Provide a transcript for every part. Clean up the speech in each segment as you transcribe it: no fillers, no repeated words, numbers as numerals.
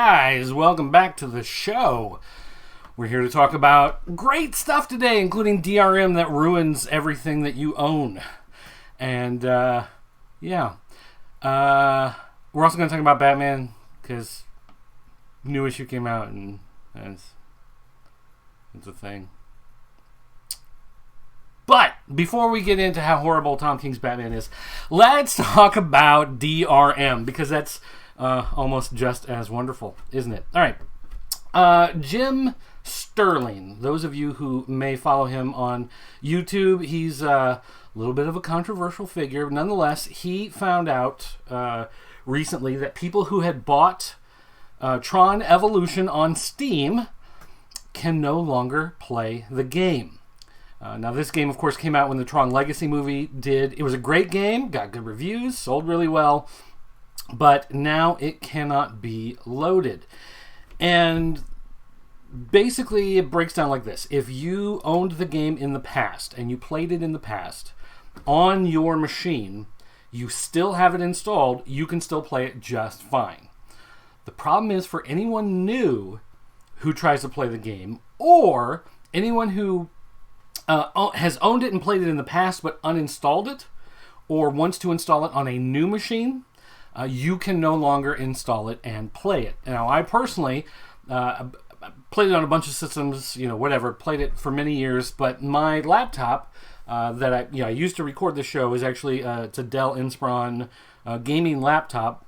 guys? Welcome back to the show. We're here to talk about great stuff today, including DRM that ruins everything that you own. And, we're also going to talk about Batman, because new issue came out, and it's a thing. But before we get into how horrible Tom King's Batman is, let's talk about DRM, because that's almost just as wonderful, isn't it? All right. Jim Sterling, those of you who may follow him on YouTube, he's a little bit of a controversial figure. Nonetheless, he found out recently that people who had bought Tron Evolution on Steam can no longer play the game. Now, this game, of course, came out when the Tron Legacy movie did. It was a great game, got good reviews, sold really well, but now it cannot be loaded. And basically, it breaks down like this. If you owned the game in the past and you played it in the past on your machine, you still have it installed, you can still play it just fine. The problem is for anyone new who tries to play the game, or anyone who has owned it and played it in the past but uninstalled it, or wants to install it on a new machine, you can no longer install it and play it. Now, I personally played it on a bunch of systems, played it for many years, but my laptop that I used to record the show is actually it's a Dell Inspiron gaming laptop,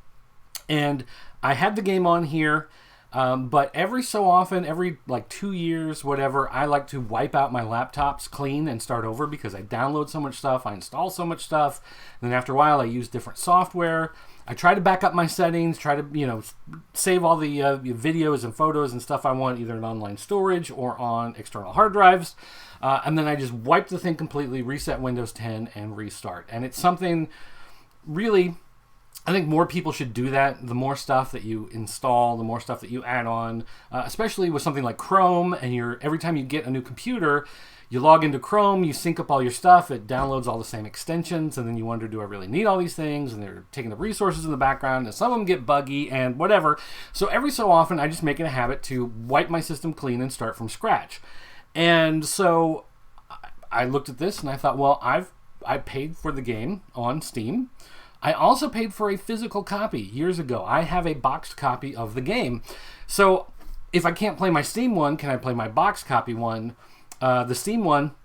and I had the game on here. But every so often, every 2 years, whatever, I like to wipe out my laptops clean and start over because I download so much stuff, I install so much stuff, and then after a while I use different software. I try to back up my settings, try to, save all the videos and photos and stuff I want either in online storage or on external hard drives, and then I just wipe the thing completely, reset Windows 10, and restart. And it's something really... I think more people should do that. The more stuff that you install, the more stuff that you add on, especially with something like Chrome, and every time you get a new computer, you log into Chrome, you sync up all your stuff, it downloads all the same extensions, and then you wonder, do I really need all these things? And they're taking the resources in the background, and some of them get buggy and whatever. So every so often, I just make it a habit to wipe my system clean and start from scratch. And so I looked at this and I thought, well, I paid for the game on Steam. I also paid for a physical copy years ago. I have a boxed copy of the game. So if I can't play my Steam one, can I play my boxed copy one? The Steam one,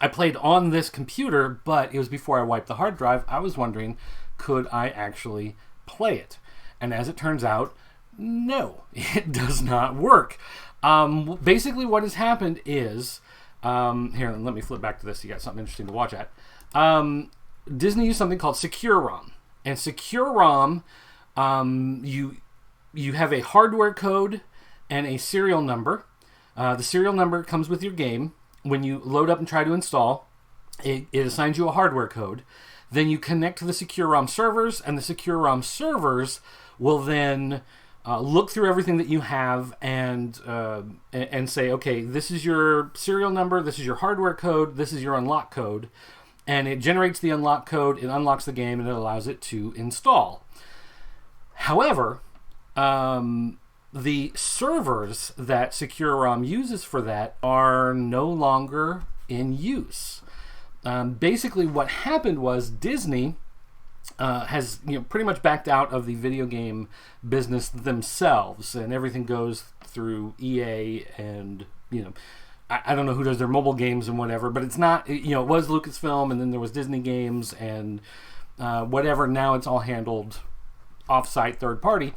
I played on this computer, but it was before I wiped the hard drive. I was wondering, could I actually play it? And as it turns out, no, it does not work. Basically what has happened is, here, let me flip back to this. You got something interesting to watch at. Disney used something called Secure ROM. And Secure ROM, you have a hardware code and a serial number. The serial number comes with your game. When you load up and try to install, it assigns you a hardware code. Then you connect to the Secure ROM servers, and the Secure ROM servers will then look through everything that you have and say, okay, this is your serial number, this is your hardware code, this is your unlock code. And it generates the unlock code, it unlocks the game, and it allows it to install. However, the servers that Secure ROM uses for that are no longer in use. Basically, what happened was Disney has pretty much backed out of the video game business themselves, and everything goes through EA and I don't know who does their mobile games and whatever, but it's not, it was Lucasfilm, and then there was Disney Games and whatever. Now it's all handled off-site, third party.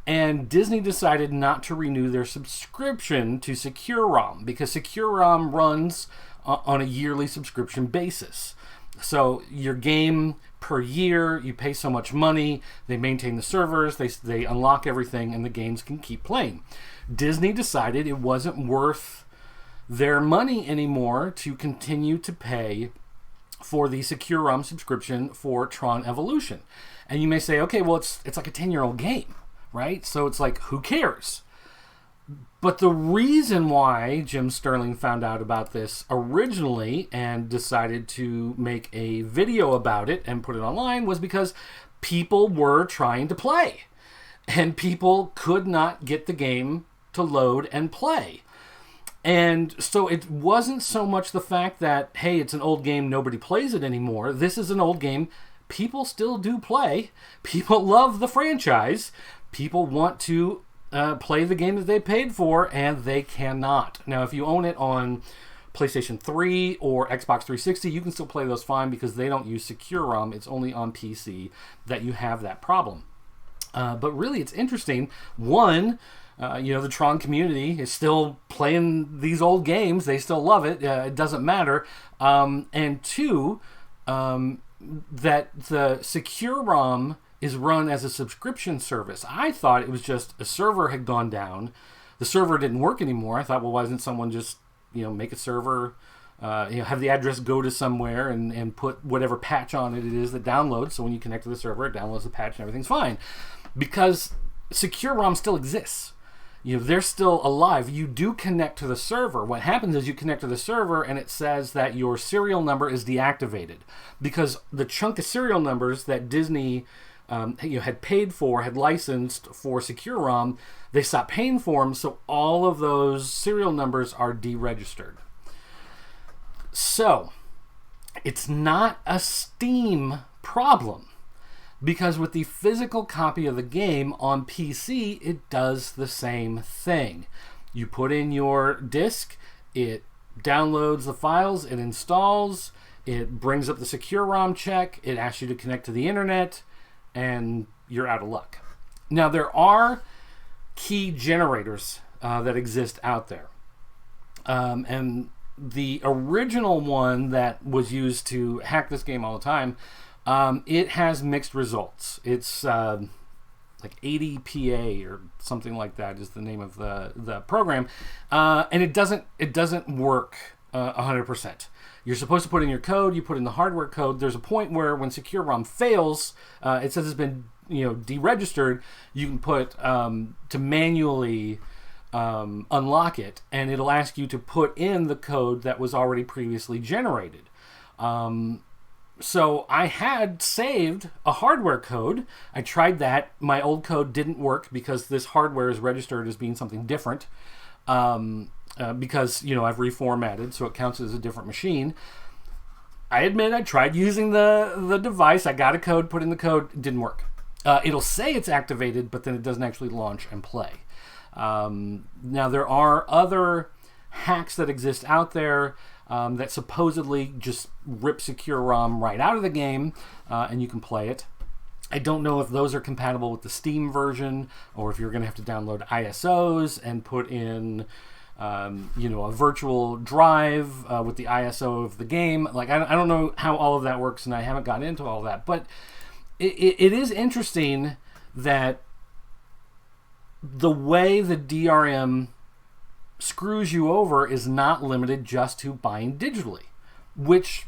And Disney decided not to renew their subscription to Secure ROM because Secure ROM runs on a yearly subscription basis. So your game per year, you pay so much money, they maintain the servers, they unlock everything, and the games can keep playing. Disney decided it wasn't worth their money anymore to continue to pay for the Secure ROM subscription for Tron Evolution. And you may say, okay, well, it's like a 10-year-old game, right? So it's like, who cares? But the reason why Jim Sterling found out about this originally and decided to make a video about it and put it online was because people were trying to play. and people could not get the game to load and play. And so it wasn't so much the fact that, hey, it's an old game, nobody plays it anymore. This is an old game, people still do play. People love the franchise. People want to play the game that they paid for, and they cannot. Now, if you own it on PlayStation 3 or Xbox 360, you can still play those fine because they don't use Secure ROM. It's only on PC that you have that problem. But really, it's interesting. One, the Tron community is still playing these old games. They still love it. It doesn't matter. And two, that the Secure ROM is run as a subscription service. I thought it was just a server had gone down. The server didn't work anymore. I thought, well, why doesn't someone just make a server, have the address go to somewhere and put whatever patch on it is that downloads. So when you connect to the server, it downloads the patch and everything's fine. Because Secure ROM still exists. They're still alive. You do connect to the server. What happens is you connect to the server and it says that your serial number is deactivated. Because the chunk of serial numbers that Disney had paid for, had licensed for Secure ROM, they stopped paying for them, so all of those serial numbers are deregistered. So, it's not a Steam problem, because with the physical copy of the game on PC, it does the same thing. You put in your disc, it downloads the files, it installs, it brings up the Secure ROM check, it asks you to connect to the internet, and you're out of luck. Now, there are key generators that exist out there. And the original one that was used to hack this game all the time, it has mixed results. It's like 80 PA or something like that is the name of the program. And it doesn't work 100%. You're supposed to put in your code, you put in the hardware code. There's a point where when Secure ROM fails, it says it's been deregistered. You can put to manually unlock it, and it'll ask you to put in the code that was already previously generated. So I had saved a hardware code. I tried that. My old code didn't work because this hardware is registered as being something different. Because I've reformatted, so it counts as a different machine. I admit I tried using the device. I got a code, put in the code, it didn't work. It'll say it's activated, but then it doesn't actually launch and play. Now, there are other hacks that exist out there that supposedly just rip Secure ROM right out of the game, and you can play it. I don't know if those are compatible with the Steam version, or if you're going to have to download ISOs and put in a virtual drive with the ISO of the game. Like, I don't know how all of that works, and I haven't gotten into all of that. But it is interesting that the way the DRM screws you over is not limited just to buying digitally, which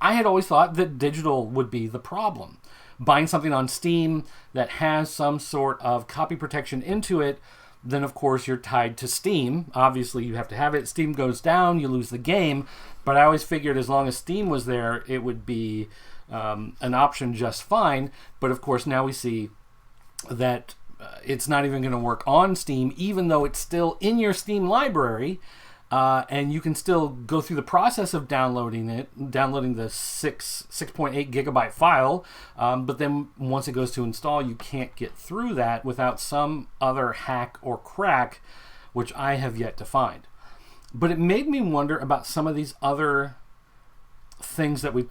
I had always thought that digital would be the problem. Buying something on Steam that has some sort of copy protection into it, then of course you're tied to Steam. Obviously you have to have it. Steam goes down, you lose the game. But I always figured as long as Steam was there, it would be an option just fine. But of course now we see that it's not even going to work on Steam, even though it's still in your Steam library. And you can still go through the process of downloading the 6.8 gigabyte file, but then once it goes to install, you can't get through that without some other hack or crack, which I have yet to find. But it made me wonder about some of these other things that we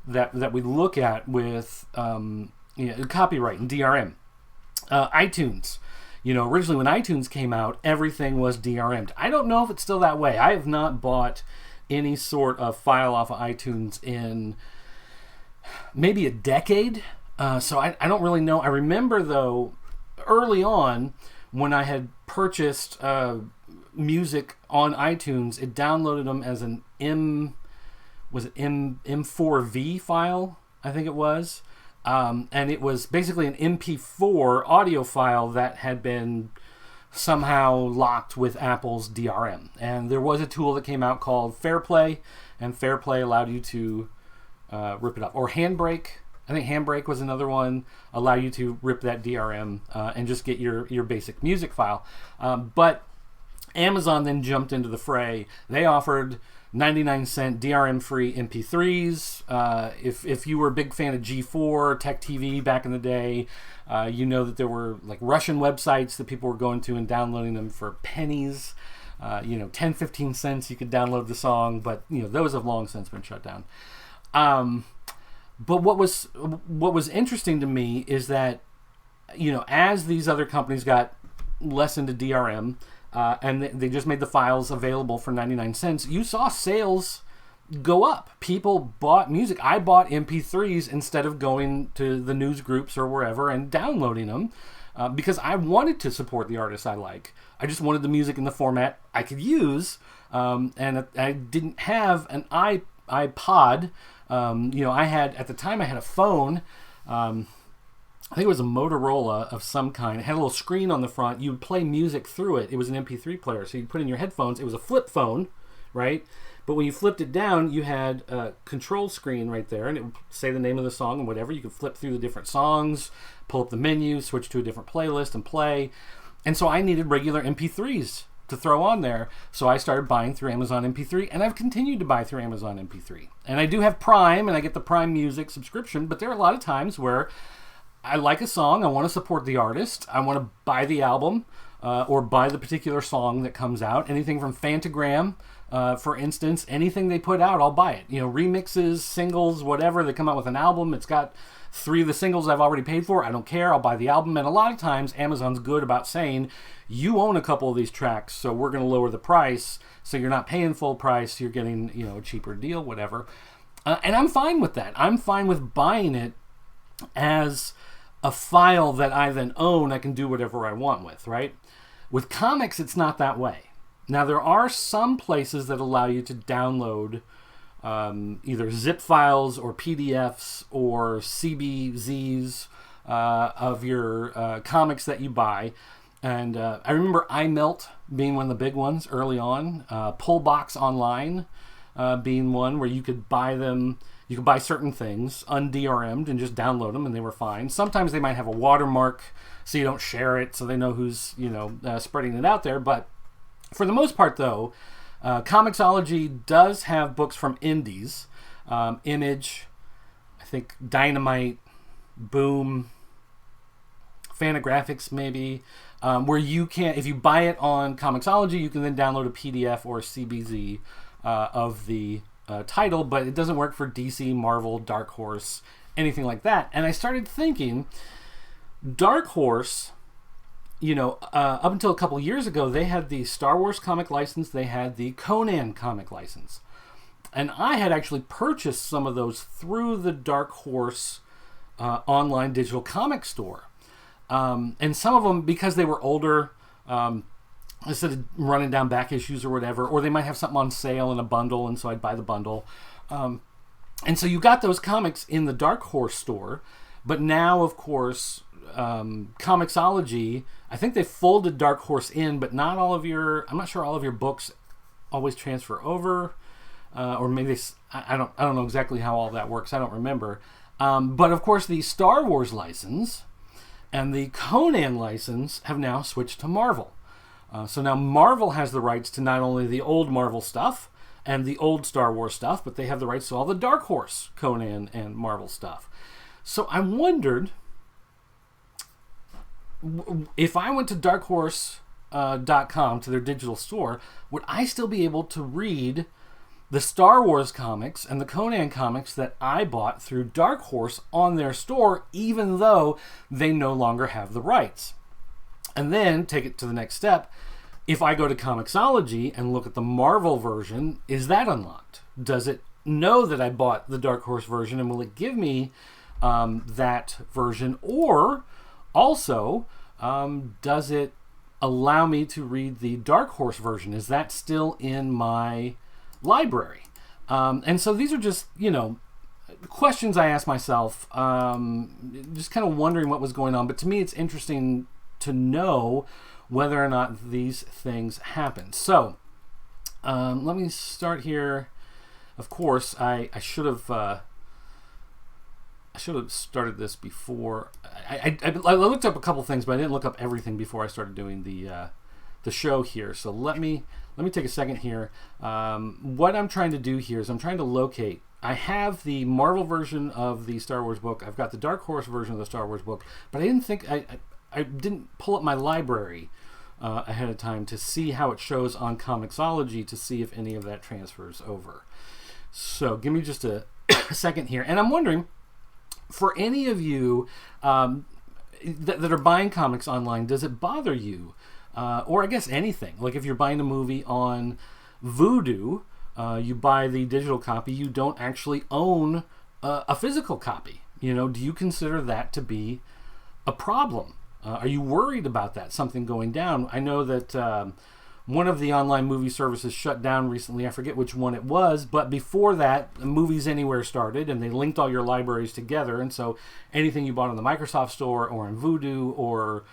look at with copyright and DRM. iTunes. Originally when iTunes came out, everything was DRM'd. I don't know if it's still that way. I have not bought any sort of file off of iTunes in maybe a decade. So I don't really know. I remember, though, early on when I had purchased music on iTunes, it downloaded them as an M4V file, I think it was. And it was basically an MP4 audio file that had been somehow locked with Apple's DRM. And there was a tool that came out called Fairplay, and Fairplay allowed you to rip it up. Or Handbrake. I think Handbrake was another one, allow you to rip that DRM and just get your basic music file. But Amazon then jumped into the fray. They offered 99-cent DRM-free MP3s. If you were a big fan of G4, Tech TV back in the day, you know that there were like Russian websites that people were going to and downloading them for pennies. 10, 15 cents you could download the song, but those have long since been shut down. But what was interesting to me is that as these other companies got less into DRM, and they just made the files available for 99 cents, you saw sales go up. People bought music. I bought MP3s instead of going to the news groups or wherever and downloading them because I wanted to support the artists I like. I just wanted the music in the format I could use, and I didn't have an iPod. I had, at the time, I had a phone. I think it was a Motorola of some kind. It had a little screen on the front. You would play music through it. It was an MP3 player. So you'd put in your headphones. It was a flip phone, right? But when you flipped it down, you had a control screen right there, and it would say the name of the song and whatever. You could flip through the different songs, pull up the menu, switch to a different playlist, and play. And so I needed regular MP3s to throw on there. So I started buying through Amazon MP3, and I've continued to buy through Amazon MP3. And I do have Prime, and I get the Prime Music subscription, but there are a lot of times where I like a song, I want to support the artist, I want to buy the album or buy the particular song that comes out. Anything from Fantagram, for instance, anything they put out, I'll buy it. Remixes, singles, whatever, they come out with an album, it's got 3 of the singles I've already paid for, I don't care, I'll buy the album. And a lot of times Amazon's good about saying, you own a couple of these tracks, so we're going to lower the price, so you're not paying full price, you're getting a cheaper deal, whatever. And I'm fine with that. I'm fine with buying it as a file that I then own, I can do whatever I want with, right? With comics, it's not that way. Now, there are some places that allow you to download either zip files or PDFs or CBZs of your comics that you buy. And I remember iMelt being one of the big ones early on. Pullbox Online being one where you could buy them. You could buy certain things un-DRM'd and just download them, and they were fine. Sometimes they might have a watermark, so you don't share it, so they know who's spreading it out there. But for the most part, though, Comixology does have books from indies, Image, I think Dynamite, Boom, Fantagraphics maybe, where you can, if you buy it on Comixology, you can then download a PDF or a CBZ of the title, but it doesn't work for DC, Marvel, Dark Horse, anything like that. And I started thinking, Dark Horse, up until a couple years ago, they had the Star Wars comic license, they had the Conan comic license. And I had actually purchased some of those through the Dark Horse online digital comic store. And some of them, because they were older, instead of running down back issues or whatever, or they might have something on sale in a bundle, and so I'd buy the bundle. And so you got those comics in the Dark Horse store, but now, of course, Comixology, I think they folded Dark Horse in, but not all of your, I'm not sure all of your books always transfer over, or maybe I don't know exactly how all that works, I don't remember. But of course, the Star Wars license and the Conan license have now switched to Marvel. So now Marvel has the rights to not only the old Marvel stuff and the old Star Wars stuff, but they have the rights to all the Dark Horse, Conan, and Marvel stuff. So I wondered, if I went to darkhorse.com, to their digital store, would I still be able to read the Star Wars comics and the Conan comics that I bought through Dark Horse on their store, even though they no longer have the rights? And then take it to the next step. If I go to Comixology and look at the Marvel version, is that unlocked? Does it know that I bought the Dark Horse version, and will it give me that version? Or also, does it allow me to read the Dark Horse version? Is that still in my library? And so these are just, questions I ask myself, just kind of wondering what was going on. But to me, it's interesting to know whether or not these things happen. So let me start here. Of course, I should have I should have started this before. I looked up a couple things, but I didn't look up everything before I started doing the show here. So let me take a second here. What I'm trying to do here is I'm trying to locate. I have the Marvel version of the Star Wars book. I've got the Dark Horse version of the Star Wars book, but I didn't pull up my library ahead of time to see how it shows on Comixology to see if any of that transfers over. So give me just a second here, and I'm wondering, for any of you that are buying comics online, does it bother you? Or I guess anything. Like if you're buying a movie on Vudu, you buy the digital copy, you don't actually own a physical copy. Do you consider that to be a problem? Are you worried about that, something going down? I know that one of the online movie services shut down recently. I forget which one it was, but before that, Movies Anywhere started, and they linked all your libraries together. And so anything you bought on the Microsoft Store or in Vudu, or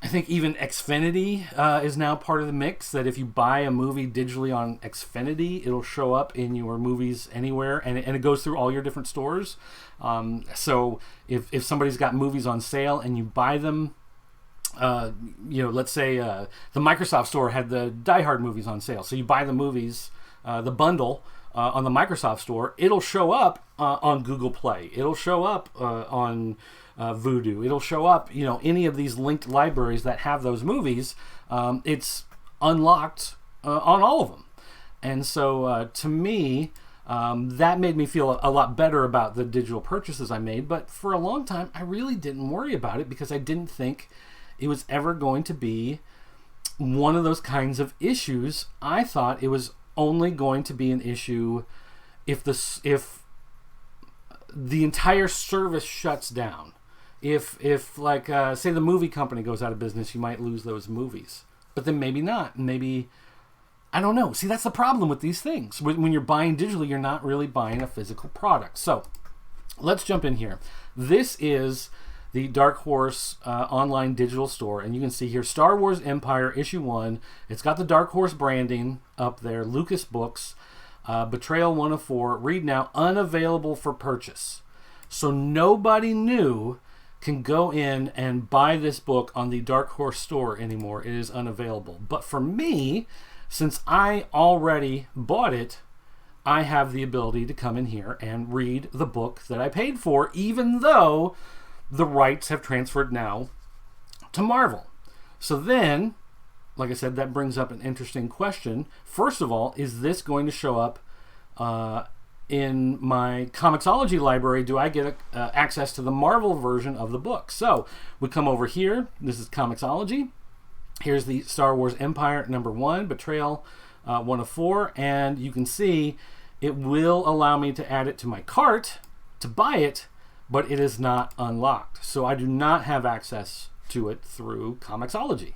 I think even Xfinity is now part of the mix, that if you buy a movie digitally on Xfinity, it'll show up in your Movies Anywhere, and it goes through all your different stores. So if somebody's got movies on sale and you buy them, let's say the Microsoft Store had the Die Hard movies on sale. So you buy the movies, the bundle on the Microsoft Store, it'll show up on Google Play. It'll show up on Vudu. It'll show up, any of these linked libraries that have those movies. It's unlocked on all of them. And so to me, that made me feel a lot better about the digital purchases I made. But for a long time, I really didn't worry about it because I didn't think it was ever going to be one of those kinds of issues. I thought it was only going to be an issue if the entire service shuts down. If say the movie company goes out of business, you might lose those movies. But then maybe not. Maybe, I don't know. See, that's the problem with these things. When you're buying digitally, you're not really buying a physical product. So let's jump in here. This is the Dark Horse online digital store, and you can see here Star Wars Empire issue 1. It's got the Dark Horse branding up there, Lucas Books, Betrayal 1 of 4, read now, unavailable for purchase. So nobody new can go in and buy this book on the Dark Horse store anymore. It is unavailable. But for me, since I already bought it, I have the ability to come in here and read the book that I paid for, even though the rights have transferred now to Marvel. So then, like I said, that brings up an interesting question. First of all, is this going to show up in my Comixology library? Do I get access to the Marvel version of the book? So we come over here. This is Comixology. Here's the Star Wars Empire #1, Betrayal 1 of 4. And you can see it will allow me to add it to my cart to buy it, but it is not unlocked. So I do not have access to it through Comixology.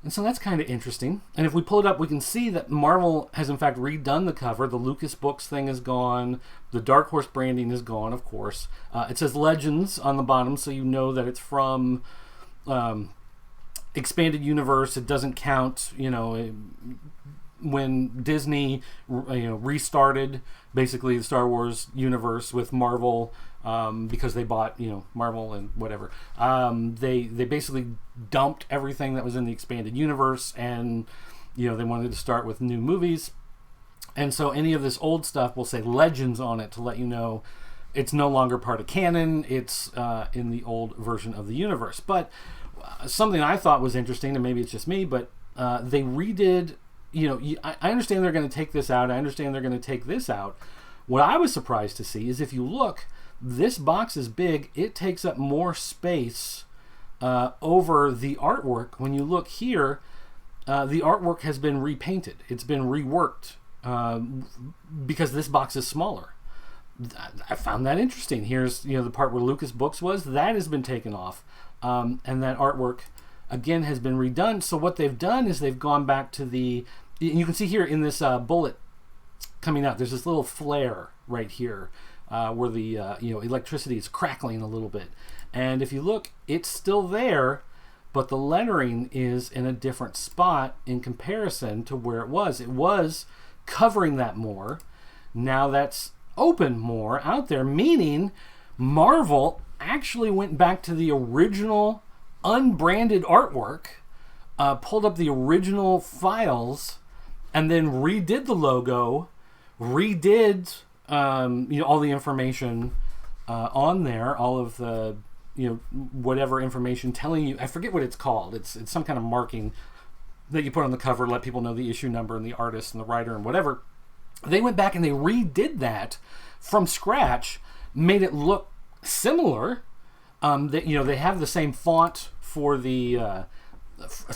And so that's kind of interesting. And if we pull it up, we can see that Marvel has in fact redone the cover. The Lucas Books thing is gone. The Dark Horse branding is gone, of course. It says Legends on the bottom, so you know that it's from Expanded Universe. It doesn't count, when Disney restarted basically the Star Wars universe with Marvel, because they bought Marvel and whatever, they basically dumped everything that was in the Expanded Universe, and they wanted to start with new movies, and so any of this old stuff will say Legends on it to let you know it's no longer part of canon. It's in the old version of the universe. But something I thought was interesting, and maybe it's just me, but they redid. I understand they're going to take this out. I understand they're going to take this out. What I was surprised to see is if you look, this box is big. It takes up more space over the artwork. When you look here, the artwork has been repainted. It's been reworked because this box is smaller. I found that interesting. Here's the part where Lucas Books was. That has been taken off, and that artwork again has been redone. So what they've done is they've gone back to the, you can see here in this bullet coming out, there's this little flare right here where the electricity is crackling a little bit, and if you look, it's still there, but the lettering is in a different spot in comparison to where it was. It was covering that more. Now that's open more out there, meaning Marvel actually went back to the original unbranded artwork, pulled up the original files, and then redid the logo, redid all the information on there, all of the whatever information telling you. I forget what it's called. It's some kind of marking that you put on the cover, let people know the issue number and the artist and the writer and whatever. They went back and they redid that from scratch, made it look similar. They have the same font for the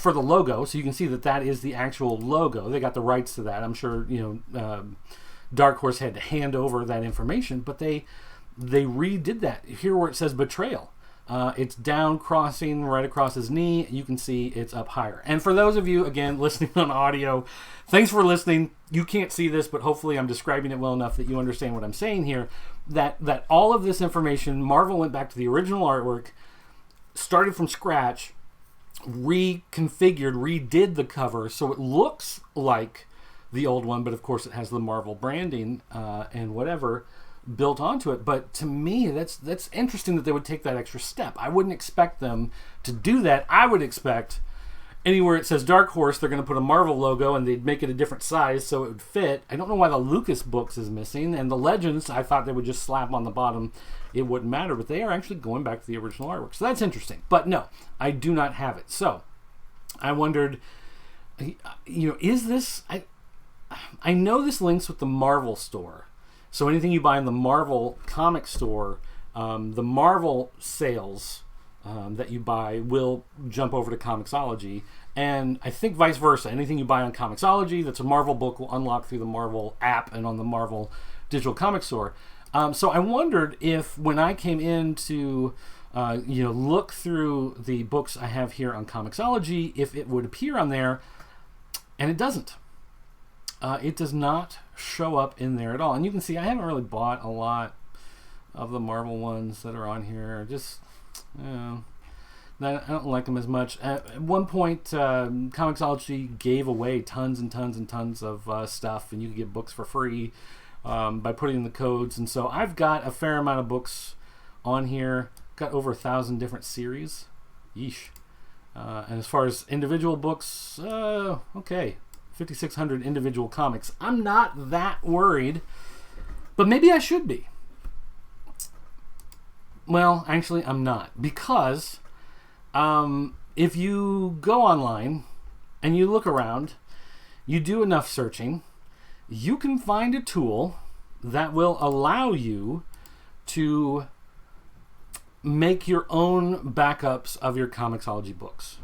logo, so you can see that is the actual logo. They got the rights to that. I'm sure Dark Horse had to hand over that information, but they redid that. Here where it says betrayal, it's down crossing right across his knee. You can see it's up higher. And for those of you, again, listening on audio, thanks for listening. You can't see this, but hopefully I'm describing it well enough that you understand what I'm saying here. That all of this information, Marvel went back to the original artwork, started from scratch, reconfigured, redid the cover so it looks like the old one, but of course it has the Marvel branding and whatever built onto it. But to me, that's interesting that they would take that extra step. I wouldn't expect them to do that. I would expect anywhere it says Dark Horse, they're going to put a Marvel logo and they'd make it a different size so it would fit. I don't know why the Lucas books is missing, and the Legends, I thought they would just slap on the bottom. It wouldn't matter, but they are actually going back to the original artwork. So that's interesting. But no, I do not have it. So I wondered, is this... I know this links with the Marvel store. So anything you buy in the Marvel comic store, the Marvel sales that you buy will jump over to Comixology. And I think vice versa. Anything you buy on Comixology that's a Marvel book will unlock through the Marvel app and on the Marvel digital comic store. So I wondered if when I came in to look through the books I have here on Comixology, if it would appear on there, and it doesn't. It does not show up in there at all. And you can see I haven't really bought a lot of the Marvel ones that are on here. Just, I don't like them as much. At one point, Comixology gave away tons and tons and tons of stuff, and you could get books for free by putting in the codes. And so I've got a fair amount of books on here. Got over 1,000 different series. Yeesh. And as far as individual books, okay. 5,600 individual comics. I'm not that worried, but maybe I should be. Well, actually, I'm not, because if you go online and you look around, you do enough searching, you can find a tool that will allow you to make your own backups of your Comixology books.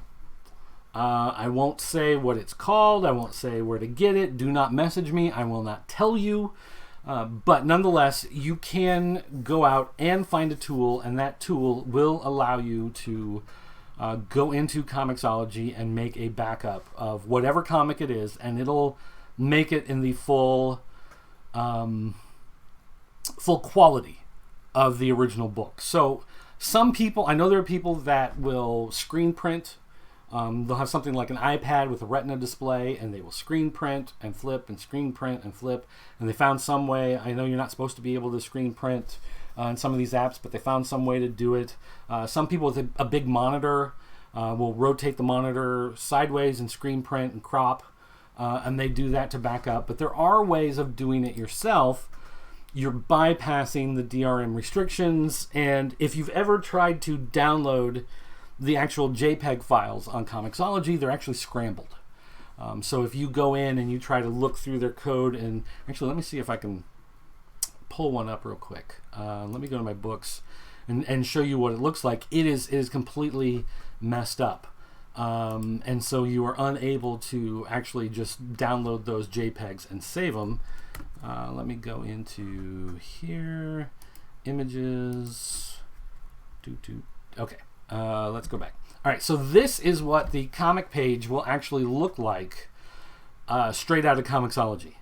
I won't say what it's called. I won't say where to get it. Do not message me. I will not tell you. But nonetheless, you can go out and find a tool, and that tool will allow you to go into Comixology and make a backup of whatever comic it is, and it'll make it in the full quality of the original book. So some people, I know there are people that will screen print. They'll have something like an iPad with a Retina display, and they will screen print and flip and screen print and flip. And they found some way. I know you're not supposed to be able to screen print in some of these apps, but they found some way to do it. Some people with a big monitor will rotate the monitor sideways and screen print and crop, and they do that to back up. But there are ways of doing it yourself. You're bypassing the DRM restrictions, and if you've ever tried to download the actual JPEG files on Comixology, they're actually scrambled. So if you go in and you try to look through their code, and actually let me see if I can pull one up real quick. Let me go to my books and show you what it looks like. It is completely messed up. And so you are unable to actually just download those JPEGs and save them. Let me go into here, images, okay. Let's go back. All right, so this is what the comic page will actually look like straight out of Comixology.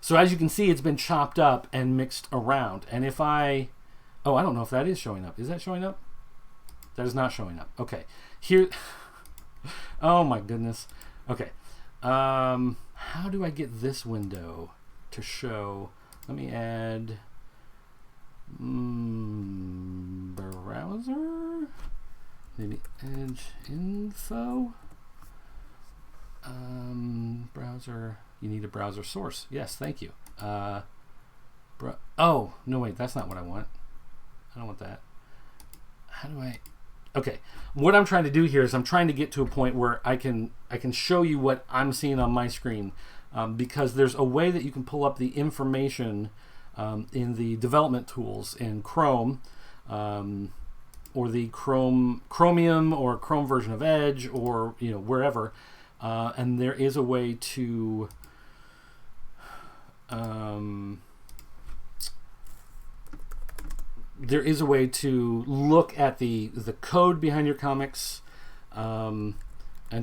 So as you can see, it's been chopped up and mixed around. And if I don't know if that is showing up. Is that showing up? That is not showing up. Okay, here. Oh my goodness. Okay, how do I get this window to show? Let me add Browser. Maybe Edge info. Browser. You need a browser source. Yes, thank you. Oh, no, wait, that's not what I want. I don't want that. How do I... Okay, what I'm trying to do here is I'm trying to get to a point where I can show you what I'm seeing on my screen, because there's a way that you can pull up the information in the development tools in Chrome, or the Chromium or Chrome version of Edge, or wherever, and there is a way to look at the code behind your comics, and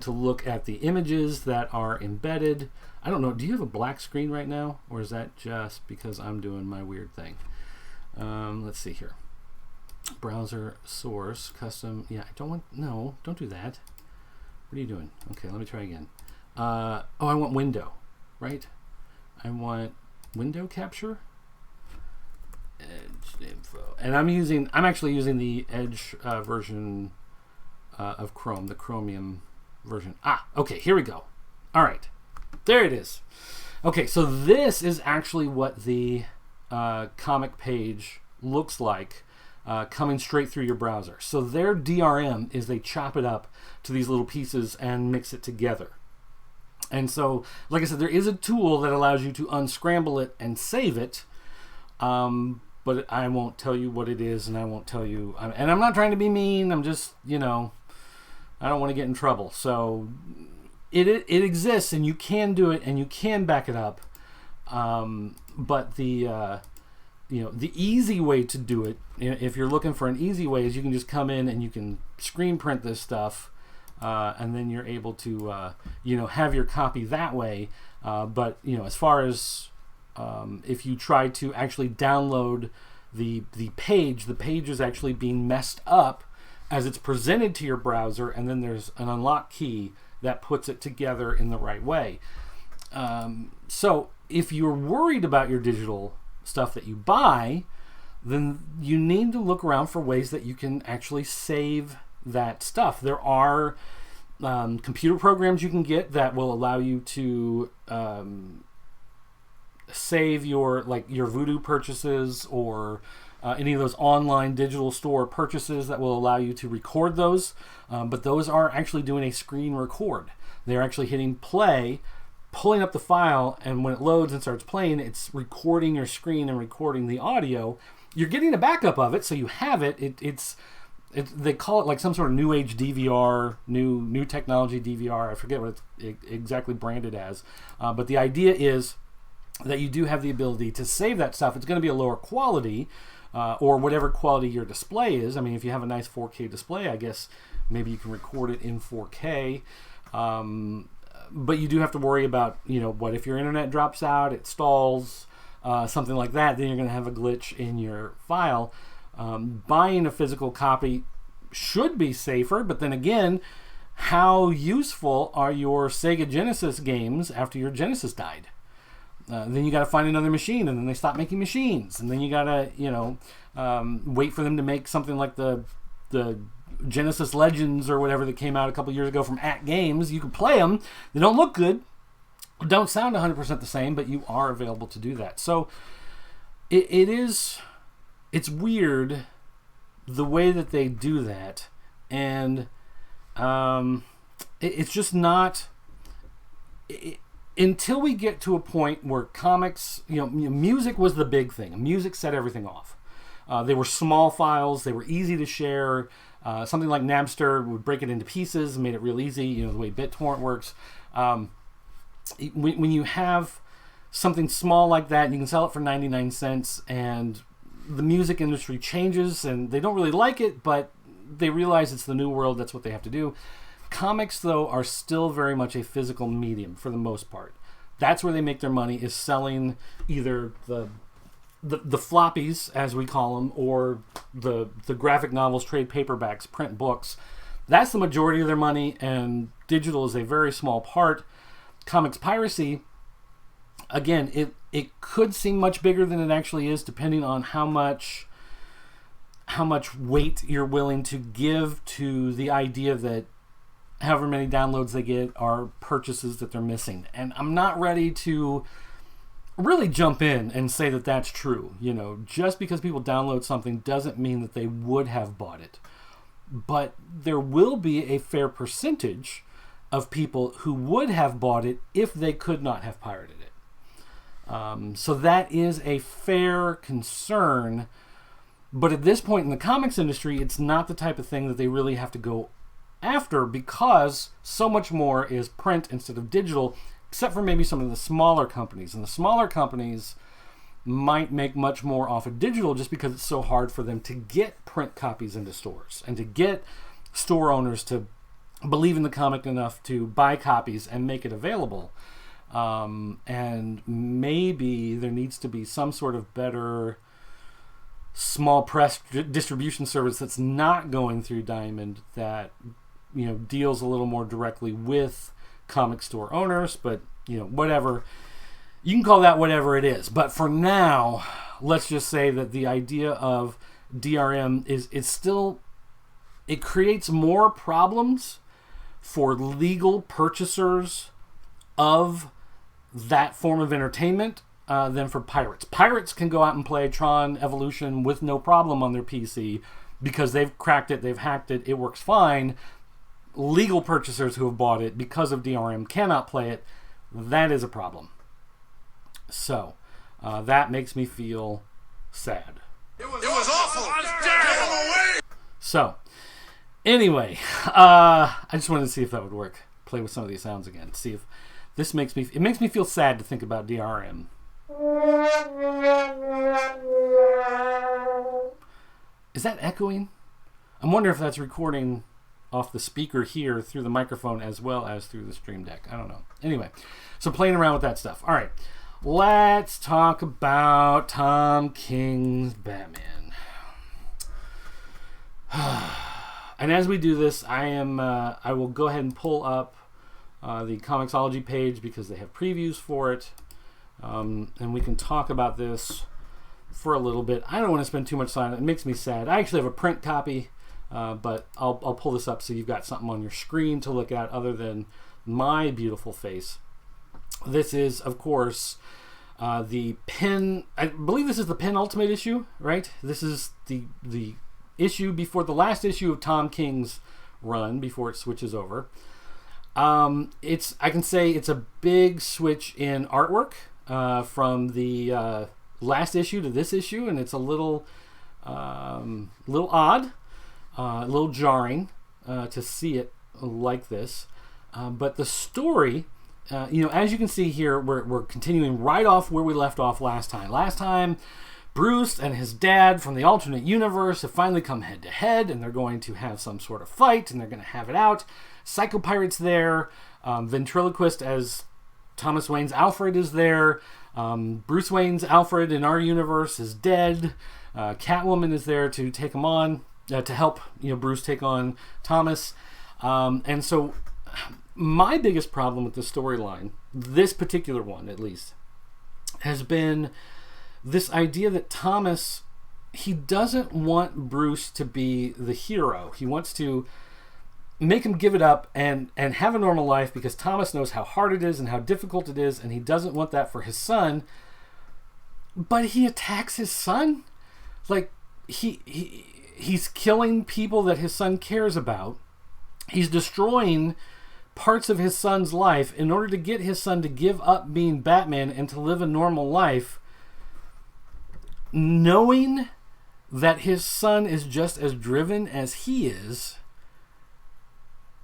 to look at the images that are embedded. I don't know, do you have a black screen right now, or is that just because I'm doing my weird thing? Let's see here. Browser source, custom, yeah, don't do that. What are you doing? Okay, let me try again. I want window, right? I want window capture. Edge info, and I'm actually using the Edge version of Chrome, the Chromium version. Okay, here we go. All right, there it is. Okay, so this is actually what the comic page looks like, coming straight through your browser. So their DRM is they chop it up to these little pieces and mix it together. And so, like I said, there is a tool that allows you to unscramble it and save it. But I won't tell you what it is, and I won't tell you. And I'm not trying to be mean. I'm just, I don't want to get in trouble. So it exists, and you can do it, and you can back it up. But the easy way to do it, if you're looking for an easy way, is you can just come in and you can screen print this stuff, and then you're able to, have your copy that way. But as far as if you try to actually download the page is actually being messed up as it's presented to your browser, and then there's an unlock key that puts it together in the right way. So if you're worried about your digital stuff that you buy, then you need to look around for ways that you can actually save that stuff. There are computer programs you can get that will allow you to save your Voodoo purchases, or any of those online digital store purchases that will allow you to record those. But those are actually doing a screen record. They're actually hitting play, pulling up the file, and when it loads and starts playing, it's recording your screen and recording the audio. You're getting a backup of it, so you have it. They call it like some sort of new age DVR, new technology DVR. I forget what it's exactly branded as. But the idea is that you do have the ability to save that stuff. It's going to be a lower quality, or whatever quality your display is. I mean, if you have a nice 4K display, I guess maybe you can record it in 4K. But you do have to worry about, what if your internet drops out, it stalls, something like that, then you're going to have a glitch in your file. Buying a physical copy should be safer, but then again, how useful are your Sega Genesis games after your Genesis died? Then you got to find another machine, and then they stop making machines, and then you got to, wait for them to make something like the Genesis Legends or whatever that came out a couple years ago from At Games. You can play them. They don't look good, don't sound 100% the same, but you are available to do that. So it's weird the way that they do that, and it's just not... until we get to a point where comics, music was the big thing. Music set everything off. They were small files. They were easy to share. Something like Napster would break it into pieces, made it real easy, the way BitTorrent works. When you have something small like that, and you can sell it for 99 cents, and the music industry changes, and they don't really like it, but they realize it's the new world. That's what they have to do. Comics, though, are still very much a physical medium for the most part. That's where they make their money, is selling either the floppies, as we call them, or the graphic novels, trade paperbacks, print books. That's the majority of their money, and digital is a very small part. Comics piracy, again, it could seem much bigger than it actually is, depending on how much how much weight you're willing to give to the idea that however many downloads they get are purchases that they're missing. And I'm not ready to really jump in and say that that's true. You know, just because people download something doesn't mean that they would have bought it. But there will be a fair percentage of people who would have bought it if they could not have pirated it. So that is a fair concern. But at this point in the comics industry, it's not the type of thing that they really have to go after, because so much more is print instead of digital, except for maybe some of the smaller companies. And the smaller companies might make much more off of digital just because it's so hard for them to get print copies into stores and to get store owners to believe in the comic enough to buy copies and make it available. And maybe there needs to be some sort of better small press distribution service that's not going through Diamond, that, you know, deals a little more directly with comic store owners. But, you know, whatever, you can call that whatever it is. But for now, let's just say that the idea of DRM is still, it creates more problems for legal purchasers of that form of entertainment than for pirates. Pirates can go out and play Tron Evolution with no problem on their PC because they've cracked it, they've hacked it, it works fine. Legal purchasers who have bought it because of DRM cannot play it. That is a problem. So that makes me feel sad. It was awful. Get him away. So anyway, I just wanted to see if that would work. Play with some of these sounds again. See if this makes me. It makes me feel sad to think about DRM. Is that echoing? I'm wondering if that's recording off the speaker here through the microphone as well as through the Stream Deck. I don't know. Anyway, so playing around with that stuff. All right, let's talk about Tom King's Batman. And as we do this, I will go ahead and pull up the Comixology page because they have previews for it, and we can talk about this for a little bit. I don't want to spend too much time. It makes me sad. I actually have a print copy. But I'll pull this up so you've got something on your screen to look at other than my beautiful face. This is, of course, the Pen. I believe this is the penultimate issue, right? This is the issue before the last issue of Tom King's run before it switches over. I can say it's a big switch in artwork from the last issue to this issue, and it's a little odd. A little jarring to see it like this. But the story, as you can see here, we're continuing right off where we left off last time. Last time, Bruce and his dad from the alternate universe have finally come head to head, and they're going to have some sort of fight, and they're going to have it out. Psycho Pirate's there. Ventriloquist as Thomas Wayne's Alfred is there. Bruce Wayne's Alfred in our universe is dead. Catwoman is there to take him on. To help Bruce take on Thomas. And so my biggest problem with the storyline, this particular one at least, has been this idea that Thomas, he doesn't want Bruce to be the hero. He wants to make him give it up and have a normal life because Thomas knows how hard it is and how difficult it is, and he doesn't want that for his son. But he attacks his son? Like, he's killing people that his son cares about. He's destroying parts of his son's life in order to get his son to give up being Batman and to live a normal life, knowing that his son is just as driven as he is.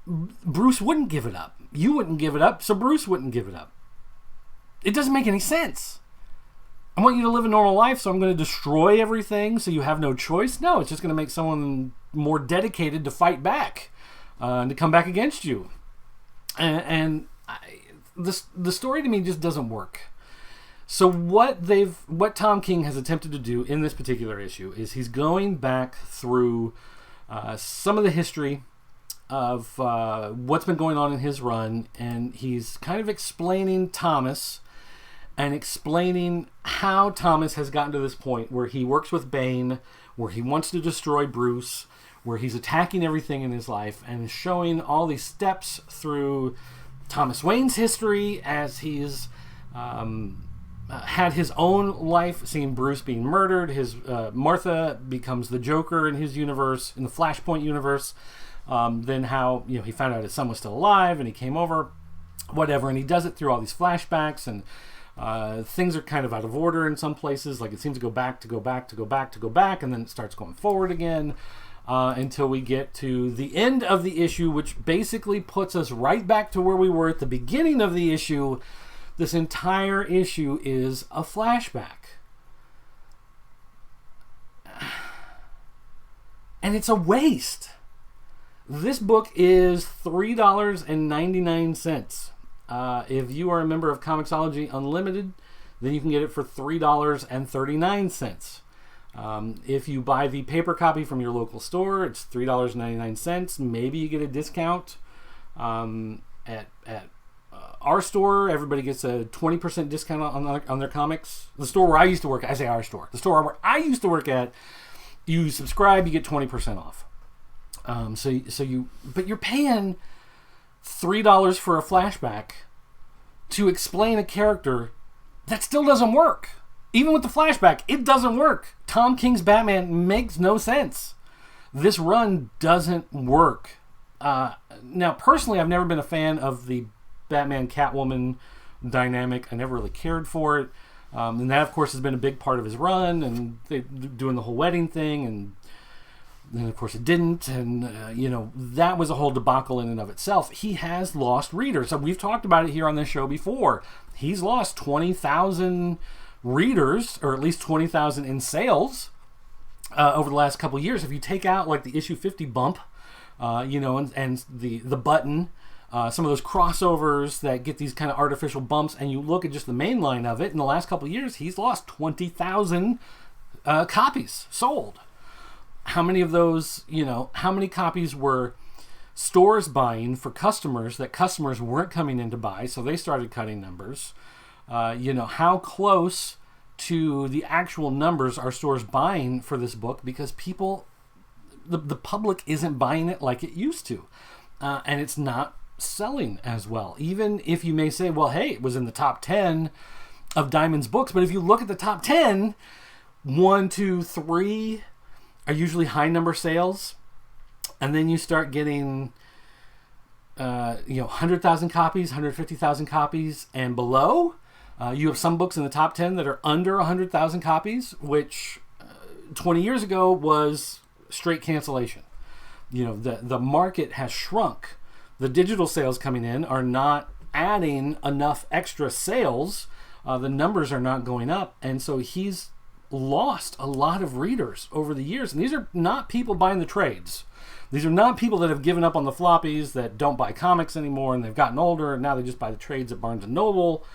Bruce wouldn't give it up. You wouldn't give it up, so Bruce wouldn't give it up. It doesn't make any sense. I want you to live a normal life, so I'm going to destroy everything so you have no choice? No, it's just going to make someone more dedicated to fight back and to come back against you. The story to me just doesn't work. So what Tom King has attempted to do in this particular issue is he's going back through some of the history of what's been going on in his run, and he's kind of explaining Thomas and explaining how Thomas has gotten to this point where he works with Bane, where he wants to destroy Bruce, where he's attacking everything in his life, and showing all these steps through Thomas Wayne's history as he's had his own life, seeing Bruce being murdered. His Martha becomes the Joker in his universe, in the Flashpoint universe. Then how he found out his son was still alive and he came over, whatever, and he does it through all these flashbacks, and things are kind of out of order in some places. Like it seems to go back, and then it starts going forward again until we get to the end of the issue, which basically puts us right back to where we were at the beginning of the issue. This entire issue is a flashback. And it's a waste. This book is $3.99. If you are a member of Comixology Unlimited, then you can get it for $3.39. If you buy the paper copy from your local store, it's $3.99. Maybe you get a discount. At our store, everybody gets a 20% discount on their comics. The store where I used to work at, I say our store. The store where I used to work at, you subscribe, you get 20% off. But you're paying $3 for a flashback to explain a character that still doesn't work. Even with the flashback, it doesn't work. Tom King's Batman makes no sense. This run doesn't work. Now, personally, I've never been a fan of the Batman Catwoman dynamic. I never really cared for it. And that, of course, has been a big part of his run, and doing the whole wedding thing, and then, of course, it didn't. And, that was a whole debacle in and of itself. He has lost readers. So we've talked about it here on this show before. He's lost 20,000 readers, or at least 20,000 in sales over the last couple years. If you take out, like, the issue 50 bump, and the button, some of those crossovers that get these kind of artificial bumps, and you look at just the main line of it, in the last couple of years, he's lost 20,000 copies sold. How many of those, how many copies were stores buying for customers that customers weren't coming in to buy, so they started cutting numbers? How close to the actual numbers are stores buying for this book, because people, the public isn't buying it like it used to. And it's not selling as well. Even if you may say, well, hey, it was in the top 10 of Diamond's books, but if you look at the top 10, 1, 2, 3 are usually high number sales, and then you start getting 100,000 copies, 150,000 copies and below. You have some books in the top 10 that are under 100,000 copies, which 20 years ago was straight cancellation. The market has shrunk. The digital sales coming in are not adding enough extra sales. The numbers are not going up, and so he's lost a lot of readers over the years. And these are not people buying the trades. These are not people that have given up on the floppies, that don't buy comics anymore, and they've gotten older, and now they just buy the trades at Barnes & Noble.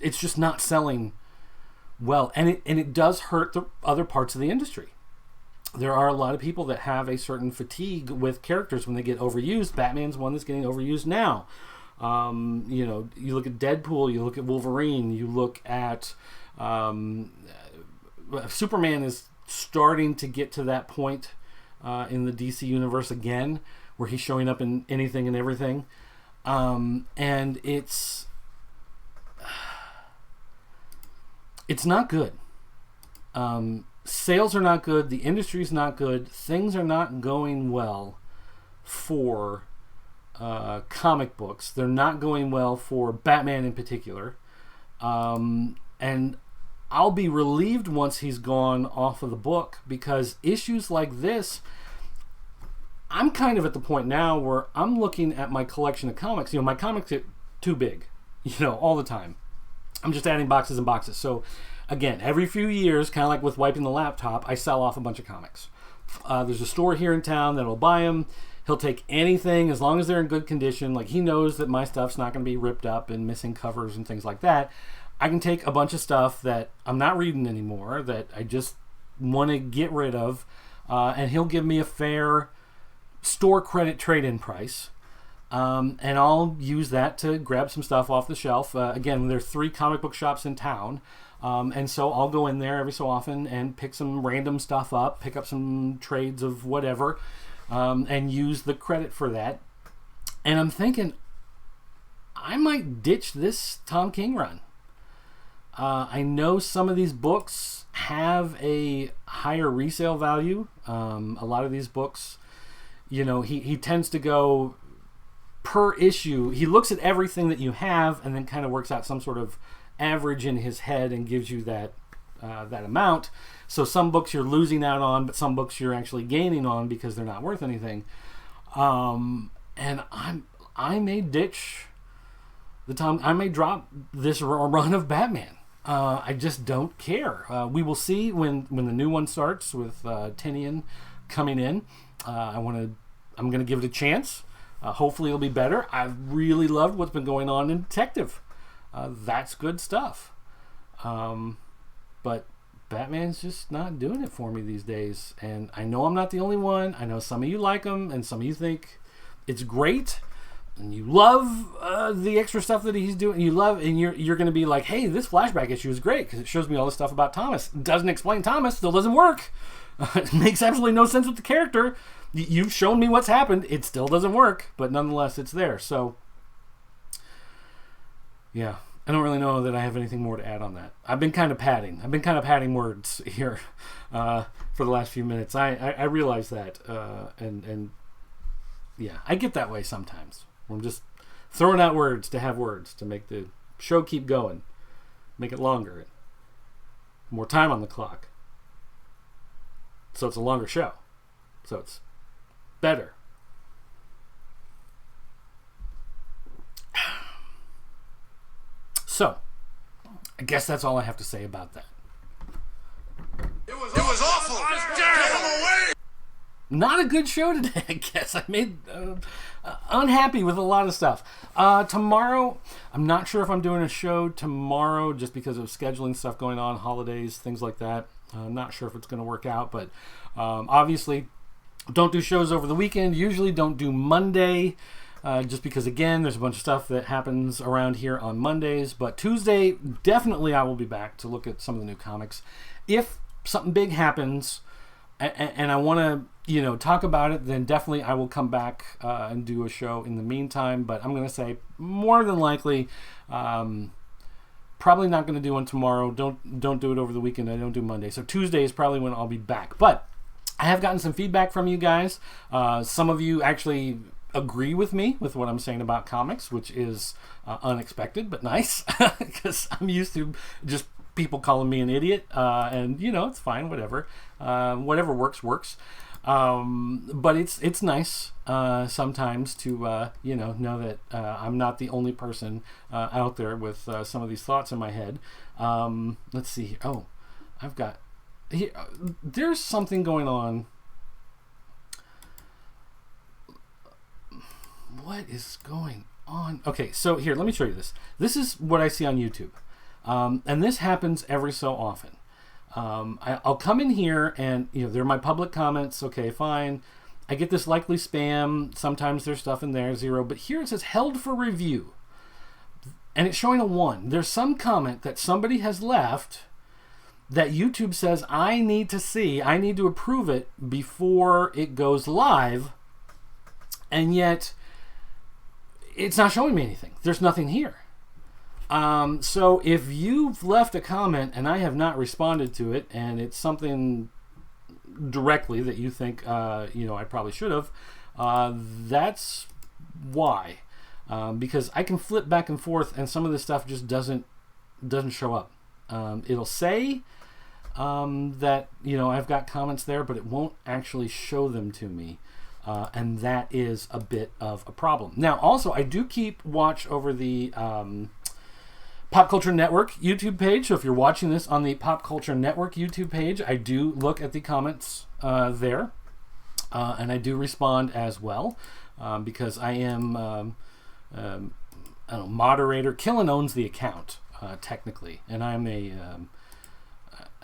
It's just not selling well, and it does hurt the other parts of the industry. There are a lot of people that have a certain fatigue with characters when they get overused. Batman's one that's getting overused now. You look at Deadpool, you look at Wolverine, you look at Superman is starting to get to that point in the DC universe again, where he's showing up in anything and everything. And it's not good. Sales are not good. The industry's not good. Things are not going well for comic books. They're not going well for Batman in particular. And I'll be relieved once he's gone off of the book, because issues like this, I'm kind of at the point now where I'm looking at my collection of comics. My comics get too big, all the time. I'm just adding boxes and boxes. So again, every few years, kind of like with wiping the laptop, I sell off a bunch of comics. There's a store here in town that'll buy them. He'll take anything as long as they're in good condition. Like, he knows that my stuff's not going to be ripped up and missing covers and things like that. I can take a bunch of stuff that I'm not reading anymore, that I just want to get rid of, and he'll give me a fair store credit trade-in price. and I'll use that to grab some stuff off the shelf. Again, there's 3 comic book shops in town, and so I'll go in there every so often and pick some random stuff up, pick up some trades of whatever, and use the credit for that. And I'm thinking, I might ditch this Tom King run. I know some of these books have a higher resale value. A lot of these books, he tends to go per issue. He looks at everything that you have and then kind of works out some sort of average in his head and gives you that amount. So some books you're losing out on, but some books you're actually gaining on because they're not worth anything. And I may ditch I may drop this run of Batman. I just don't care. We will see when the new one starts with Tinian coming in. I'm going to give it a chance. Hopefully it'll be better. I've really loved what's been going on in Detective. That's good stuff. But Batman's just not doing it for me these days. And I know I'm not the only one. I know some of you like him and some of you think it's great. And you love the extra stuff that he's doing. You love, and you're going to be like, hey, this flashback issue is great because it shows me all this stuff about Thomas. It doesn't explain Thomas. Still doesn't work. It makes absolutely no sense with the character. You've shown me what's happened. It still doesn't work, but nonetheless, it's there. So, yeah, I don't really know that I have anything more to add on that. I've been kind of padding words here for the last few minutes. I realize that, and yeah, I get that way sometimes. I'm just throwing out words to have words to make the show keep going, make it longer, more time on the clock. So it's a longer show. So it's better. So, I guess that's all I have to say about that. It was awful. Get him away. Not a good show today, I guess. I made unhappy with a lot of stuff. Tomorrow, I'm not sure if I'm doing a show tomorrow just because of scheduling stuff going on, holidays, things like that. I'm not sure if it's going to work out, but obviously don't do shows over the weekend. Usually don't do Monday just because, again, there's a bunch of stuff that happens around here on Mondays. But Tuesday, definitely I will be back to look at some of the new comics. If something big happens and I want to talk about it, then definitely I will come back and do a show in the meantime. But I'm going to say more than likely, probably not going to do one tomorrow. Don't do it over the weekend. I don't do Monday. So Tuesday is probably when I'll be back. But I have gotten some feedback from you guys. Some of you actually agree with me with what I'm saying about comics, which is unexpected but nice because I'm used to just people calling me an idiot. And it's fine. Whatever works. But it's nice sometimes to know that I'm not the only person out there with some of these thoughts in my head. Let's see. Oh, I've got here. There's something going on. What is going on? Okay, so here, let me show you this. This is what I see on YouTube, and this happens every so often. I'll come in here and they're my public comments. Okay, fine. I get this likely spam. Sometimes there's stuff in there, 0. But here it says held for review. And it's showing a 1. There's some comment that somebody has left that YouTube says I need to see. I need to approve it before it goes live. And yet it's not showing me anything. There's nothing here. So if you've left a comment and I have not responded to it, and it's something directly that you think, I probably should have, that's why. Because I can flip back and forth, and some of this stuff just doesn't show up. It'll say that I've got comments there, but it won't actually show them to me. And that is a bit of a problem. Now, also, I do keep watch over the Pop Culture Network YouTube page. So if you're watching this on the Pop Culture Network YouTube page, I do look at the comments there. And I do respond as well because I am moderator. Killen owns the account, technically. And I'm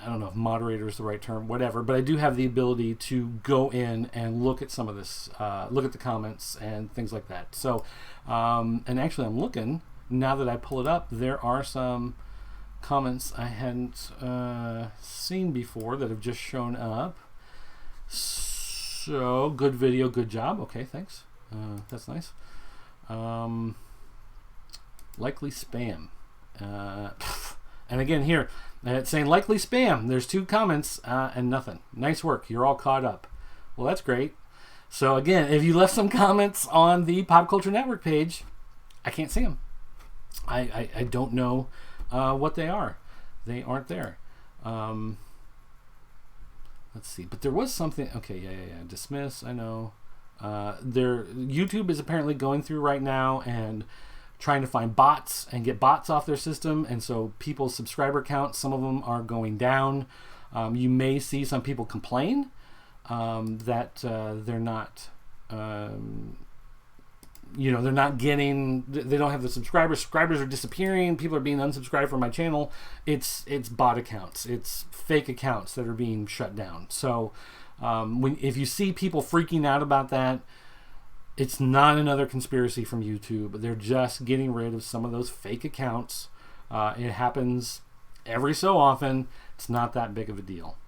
I don't know if moderator is the right term, whatever, but I do have the ability to go in and look at some of this, look at the comments and things like that. So, and actually I'm looking, now that I pull it up, there are some comments I hadn't seen before that have just shown up. So, good video, good job. Okay, thanks. That's nice. Likely spam. And again here, it's saying likely spam. There's 2 comments and nothing. Nice work. You're all caught up. Well, that's great. So again, if you left some comments on the Pop Culture Network page, I can't see them. I don't know what they are. They aren't there. Let's see. But there was something. Okay, yeah. Dismiss. I know. YouTube is apparently going through right now and trying to find bots and get bots off their system, and so people's subscriber counts, some of them are going down. You may see some people complain that they're not they're not getting, they don't have the subscribers are disappearing, people are being unsubscribed from my channel. It's bot accounts, it's fake accounts that are being shut down. So if you see people freaking out about that, it's not another conspiracy from YouTube. They're just getting rid of some of those fake accounts. It happens every so often. It's not that big of a deal.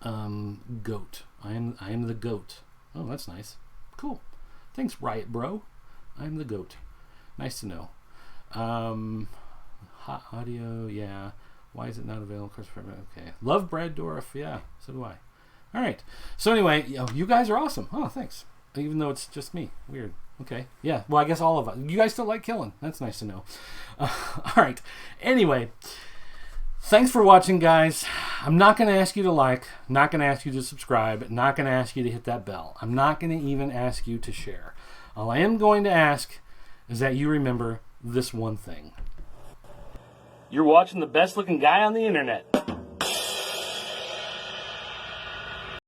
Goat. I am the goat. Oh, that's nice. Cool. Thanks, Riot Bro. I'm the goat. Nice to know. Hot audio, yeah. Why is it not available? Okay. Love Brad Dorff. Yeah, so do I. All right. So anyway, you guys are awesome. Oh, thanks. Even though it's just me. Weird. Okay. Yeah. Well, I guess all of us. You guys still like killing. That's nice to know. All right. Anyway, thanks for watching, guys. I'm not going to ask you to like. Not going to ask you to subscribe. Not going to ask you to hit that bell. I'm not going to even ask you to share. All I am going to ask is that you remember this one thing. You're watching the best looking guy on the internet.